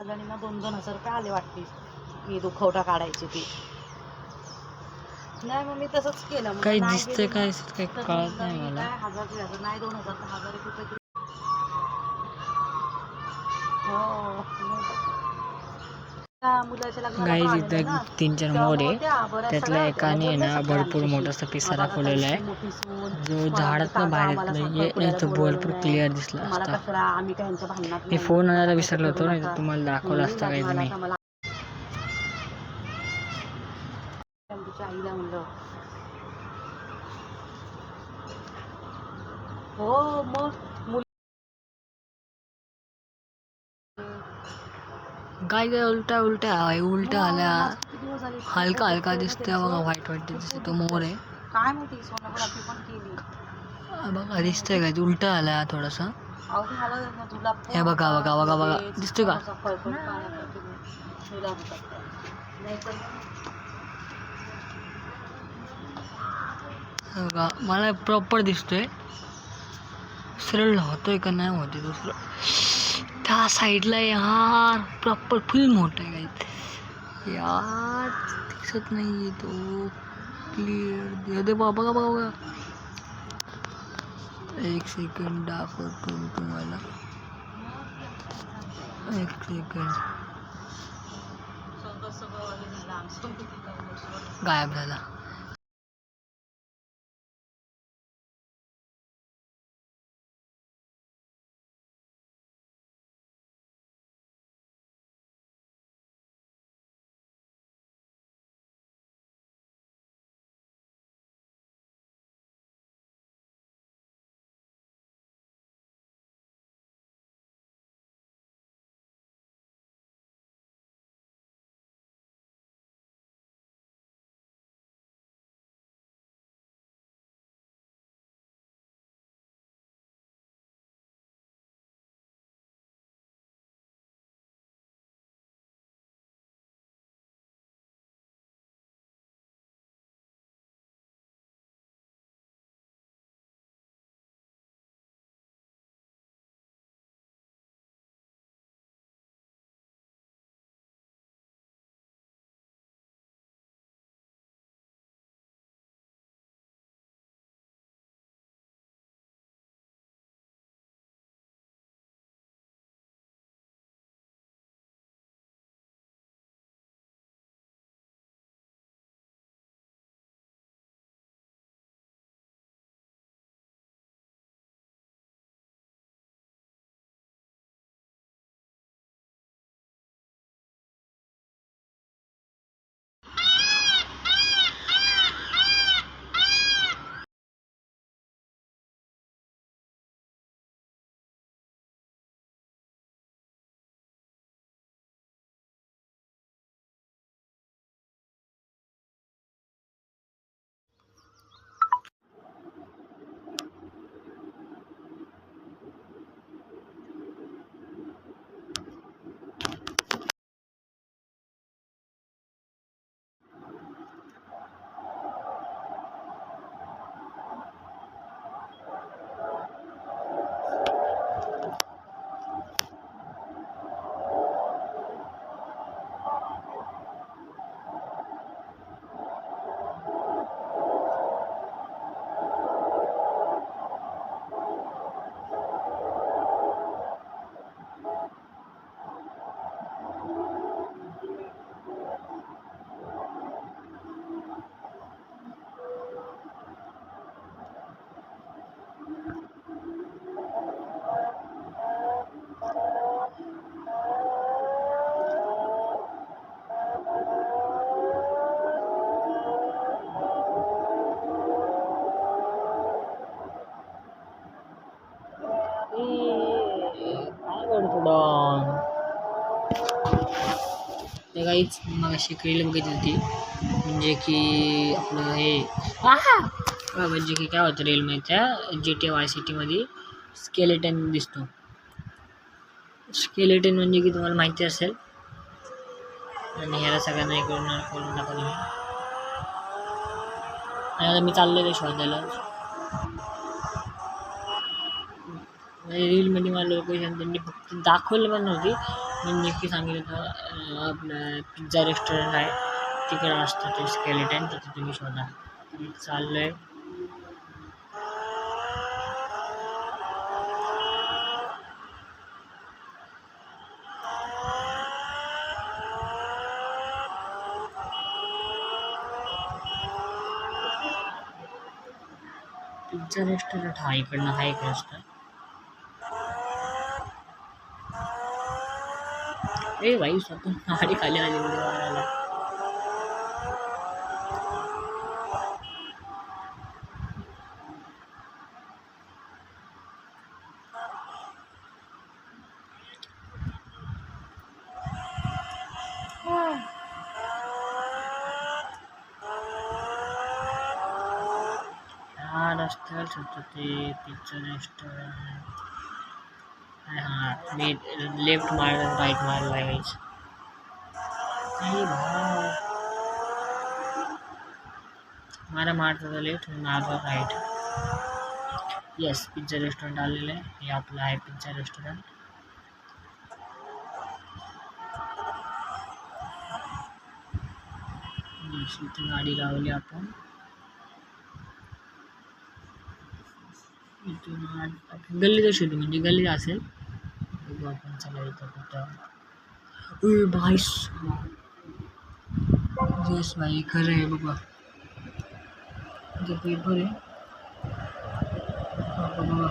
जणींना 2,000 रुपये आले वाटते मी दुखवटा काढायची ती. नाही मग मी तसंच केलं. मग काही नाही दिसतंय गेले काय तर कळत मग नाही मी मला. काय 1,000 नाही 2,000 तर 1,000 रुपये तरी. हो त्या मुलाच्या लग्नाला पण गाईज आलेलं इथं ना 3-4 तेव्हा मोर मग आहे. त्या बऱ्याच सगळ्या त्यातल्या होत्या. मग एकाने बोलल्या ना सगळ्या भरपूर आमच्याशी मोठा पिसारा बघा फोडलेला कशी आहे. मोठी सून जो मला म्हणजे झाडातनं काका बाहेर येत आम्हाला नाहीये. साखरपुड्याला इथं बोलवलं भरपूर नाही क्लिअर दिसला तुम्हाला असता. कचरा आम्ही काय यांच्या भांडणात मी नाही फोन आणायला मला तसं विसरलो करू होतो, नाही तर नका तुम्हाला दाखवलं असता काहीच लग्नाला मी. तर मला तिच्या आईला म्हणलं हो मग काय उलटा उलटा आल्या. किती दिवस झाले हलका हलका बघतोय ना दिसतोय बघा, त्यांचं. व्हाईट खूप दिसतोय तो दुखतंय. मोर आहे काय माहिती सोनोग्राफी पण केली बघा. दिसतंय काय उलटा आला थोडासा. अहो ते मला जुलाब पण हे बघा होता बघा लगेच दिसतोय का? असा फळफळ पाण्यासारखी जुलाब होता. नाहीतर बघा मला प्रॉपर दिसतोय. सरळ होतोय का नाही होते दुसरं त्या साईडला यार. प्रॉपर फुल मोठा आहे काही यार. दिसत नाहीये तो क्लिअर. दे बघा बघा. एक सेकंड दाखवतो मी तुम्हाला. एक सेकंड. गायब झाला. ते काहीच मग शिकलेली बघितली होती. म्हणजे की आपलं हे म्हणजे की काय होतं रेल माहिती GTA वाय सिटीमध्ये स्केलेटन दिसतो. स्केलेटन म्हणजे की तुम्हाला माहिती असेल. आणि ह्याला सगळ्यांना हे करून टाकलं मी. आणि आता मी चाललो ते शोधायला. रीलमध्ये मला लोकेशन त्यांनी फक्त दाखवलं पण नव्हती. मी नक्की सांगितलं तर आपलं पिझ्झा रेस्टॉरंट आहे तिकडे असतं ते स्केलेटन, तिथे तुम्ही शोधा. मी चाललोय. पिझ्झा रेस्टॉरंट हा इकडनं हा एक रस्ता. ए भाई स्वतः गाडी खाली आली उडी मारायला. हा रस्त्यावर होतं ते पिझ्झा रेस्टॉरंट. हाँ मी लेफ्ट मार राइट मार गाइस. नहीं भाई हमारा मारता था लेफ्ट, मारता राइट. यस पिझ्झा रेस्टॉरंट आलेलं आहे. हे आपलं आहे पिझ्झा रेस्टॉरंट. यस इथे गाडी लावली आपण. इथून आपण गल्लीत शोधू, म्हणजे गल्लीत असेल बघू आपण. चला इथं कुठं भाई. येस भाई खरं आहे बघा. इथे पेपर आहे बघा.